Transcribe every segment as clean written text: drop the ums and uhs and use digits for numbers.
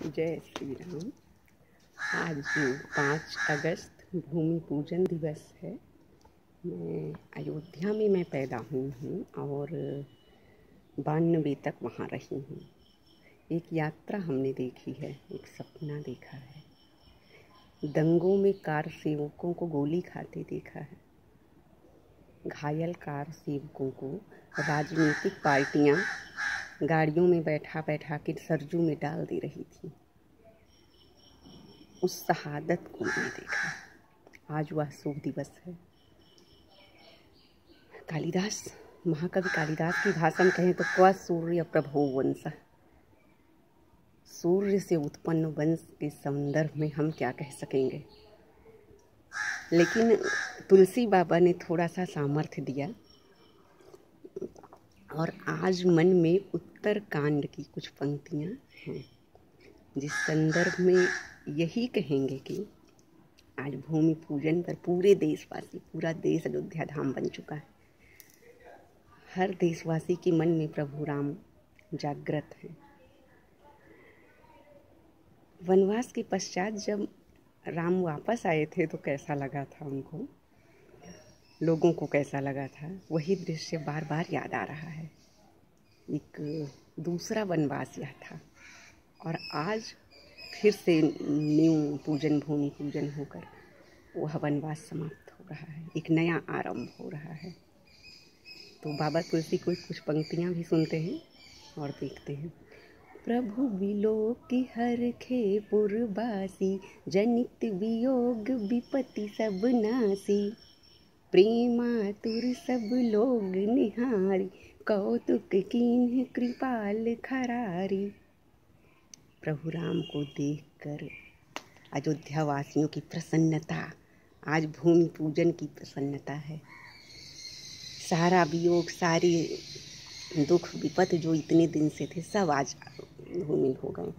जय श्री राम। आज 5 अगस्त भूमि पूजन दिवस है। मैं अयोध्या में पैदा हुई हूँ और 92 तक वहाँ रही हूँ। एक यात्रा हमने देखी है, एक सपना देखा है, दंगों में कार सेवकों को गोली खाते देखा है, घायल कार सेवकों को राजनीतिक पार्टियाँ गाड़ियों में बैठा के सरजू में डाल दे रही थी। उस शहादत को मैंने देखा। आज वह शुभ दिवस है। कालिदास, महाकवि कालिदास की भाषा में कहें तो क्व सूर्य प्रभो वंश, सूर्य से उत्पन्न वंश के संदर्भ में हम क्या कह सकेंगे। लेकिन तुलसी बाबा ने थोड़ा सा सामर्थ्य दिया और आज मन में उत्तर कांड की कुछ पंक्तियाँ हैं जिस संदर्भ में यही कहेंगे कि आज भूमि पूजन पर पूरे देशवासी, पूरा देश अयोध्या धाम बन चुका है। हर देशवासी के मन में प्रभु राम जागृत हैं। वनवास के पश्चात जब राम वापस आए थे तो कैसा लगा था उनको, लोगों को कैसा लगा था, वही दृश्य बार बार याद आ रहा है। एक दूसरा वनवास यह था और आज फिर से न्यू पूजन, भूमि पूजन होकर वह वनवास समाप्त हो रहा है, एक नया आरंभ हो रहा है। तो बाबा तुलसी को कुछ पंक्तियाँ भी सुनते हैं और देखते हैं। प्रभु विलोकी हरखे पुरबासी, जनित वियोग विपत्ति सब नासी, प्रेमातुर सब लोग निहारी, कौतुक कीन्ह कृपाल खरारी। प्रभु राम को देखकर अयोध्या वासियों की प्रसन्नता, आज भूमि पूजन की प्रसन्नता है। सारा वियोग, सारी दुख विपत जो इतने दिन से थे सब आज धूमिल हो गए।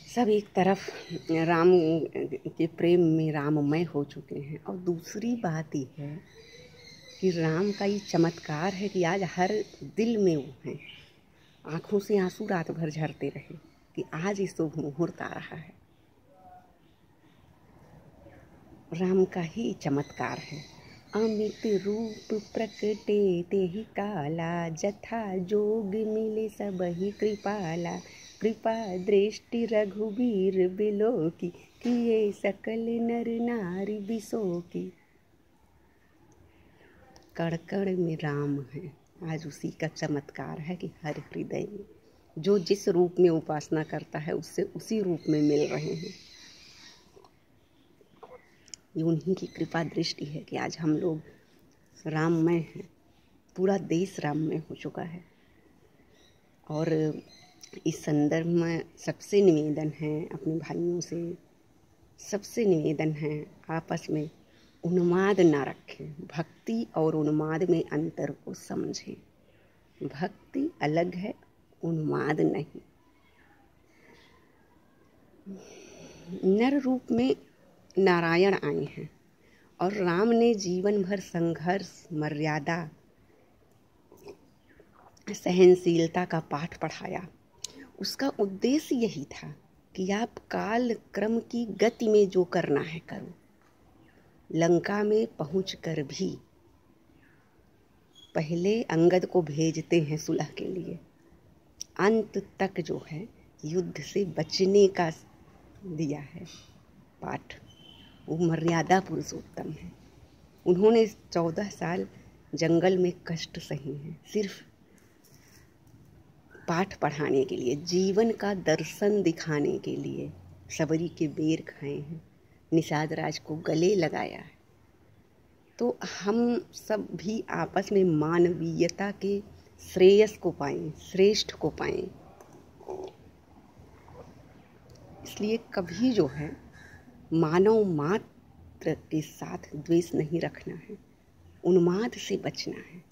सब एक तरफ राम के प्रेम में राममय हो चुके हैं। और दूसरी बात यह है कि राम का ये चमत्कार है कि आज हर दिल में वो हैं। आँखों से आंसू रात भर झरते रहे कि आज इस शुभ मुहूर्त आ रहा है। राम का ही चमत्कार है। अमित रूप प्रकटे तेहि काला, जथा जोग मिले सबहि कृपाला, कृपा दृष्टि रघुबीर बिलोकी, किए सकल नर नारी बिसोकी। कण कण में राम है। आज उसी का चमत्कार है कि हर हृदय में जो जिस रूप में उपासना करता है उससे उसी रूप में मिल रहे हैं। ये उन्हीं की कृपा दृष्टि है कि आज हम लोग राममय हैं। पूरा देश राममय हो चुका है। और इस संदर्भ में सबसे निवेदन है अपने भाइयों से, सबसे निवेदन है आपस में उन्माद ना रखें। भक्ति और उन्माद में अंतर को समझें। भक्ति अलग है, उन्माद नहीं। नर रूप में नारायण आए हैं और राम ने जीवन भर संघर्ष, मर्यादा, सहनशीलता का पाठ पढ़ाया। उसका उद्देश्य यही था कि आप काल क्रम की गति में जो करना है करो। लंका में पहुंचकर भी पहले अंगद को भेजते हैं सुलह के लिए, अंत तक जो है युद्ध से बचने का दिया है पाठ। वो मर्यादा पुरुषोत्तम है। उन्होंने 14 साल जंगल में कष्ट सही हैं, सिर्फ पाठ पढ़ाने के लिए, जीवन का दर्शन दिखाने के लिए सबरी के बेर खाए हैं, निषाद राज को गले लगाया है। तो हम सब भी आपस में मानवीयता के श्रेयस को पाएं, श्रेष्ठ को पाएं। इसलिए कभी जो है मानव मात्र के साथ द्वेष नहीं रखना है, उन्माद से बचना है,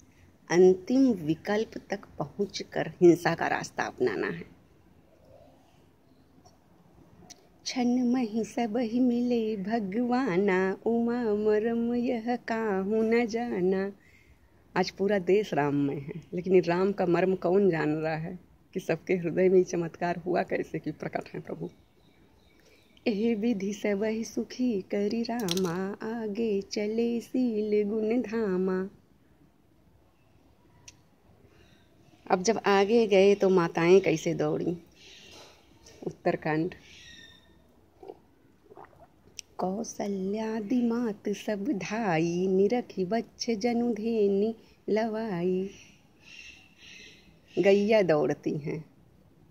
अंतिम विकल्प तक पहुंचकर हिंसा का रास्ता अपनाना है। छन मही सबहि मिले भगवाना, उमा मरम यह काहू न जाना, आज पूरा देश राममय है, लेकिन ये राम का मर्म कौन जान रहा है कि सबके हृदय में ये चमत्कार हुआ कैसे कि प्रकट है प्रभु। एह विधि सबहि सुखी करी रामा, आगे चले सील गुण धामा। अब जब आगे गए तो माताएं कैसे दौड़ी। उत्तरकांड। कौसल्यादि मात सब धाई, निरखी बच्चे जनु धेनी लवाई। गैया दौड़ती हैं,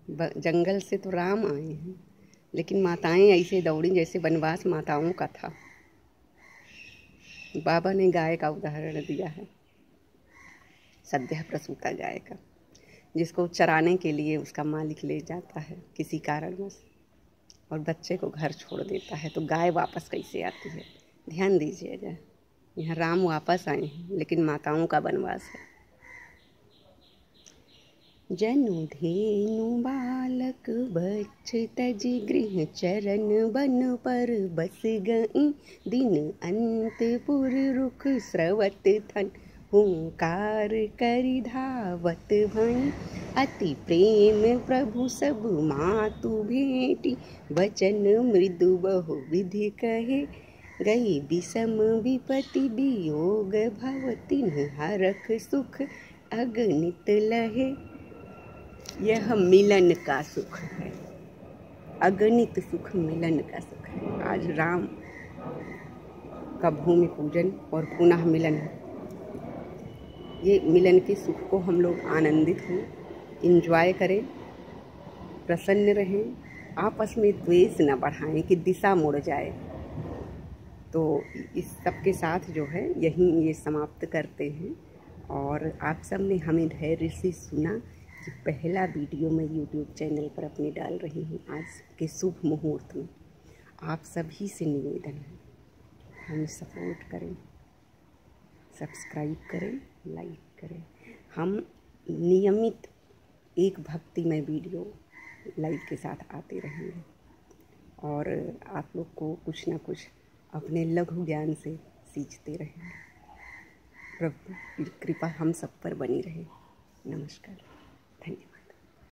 जंगल से तो राम आए हैं, लेकिन माताएं ऐसे दौड़ी जैसे वनवास माताओं का था। बाबा ने गाय का उदाहरण दिया है, सद्यः प्रसूता गाय का, जिसको चराने के लिए उसका मालिक ले जाता है किसी कारणवश और बच्चे को घर छोड़ देता है, तो गाय वापस कैसे आती है। ध्यान दीजिएगा, यहाँ राम वापस आए हैं लेकिन माताओं का वनवास है। जनु धेनु बालक बच्छ तजि गृह चरण, बन पर बस गई दिन अंतपुर रुख स्रवत थन। हुंकार करि धावत भई, अति प्रेम प्रभु सब मातु भेटी। वचन मृदु बहु विधि कहे, गई विषम विपति वियोग भव। तिन्ह हरख सुख अगणित लहे। यह मिलन का सुख है, अगणित सुख मिलन का सुख है। आज राम का भूमि पूजन और पुनः मिलन, ये मिलन के सुख को हम लोग आनंदित हों, इंजॉय करें, प्रसन्न रहें, आपस में द्वेष न बढ़ाएं कि दिशा मुड़ जाए। तो इस सब के साथ जो है यहीं ये समाप्त करते हैं। और आप सब ने हमें धैर्य से सुना कि पहला वीडियो मैं YouTube चैनल पर अपने डाल रही हूँ आज के शुभ मुहूर्त में। आप सभी से निवेदन है, हमें सपोर्ट करें, सब्सक्राइब करें, लाइक करें। हम नियमित एक भक्तिमय वीडियो लाइव के साथ आते रहेंगे और आप लोग को कुछ ना कुछ अपने लघु ज्ञान से सींचते रहेंगे। प्रभु की कृपा हम सब पर बनी रहे। नमस्कार।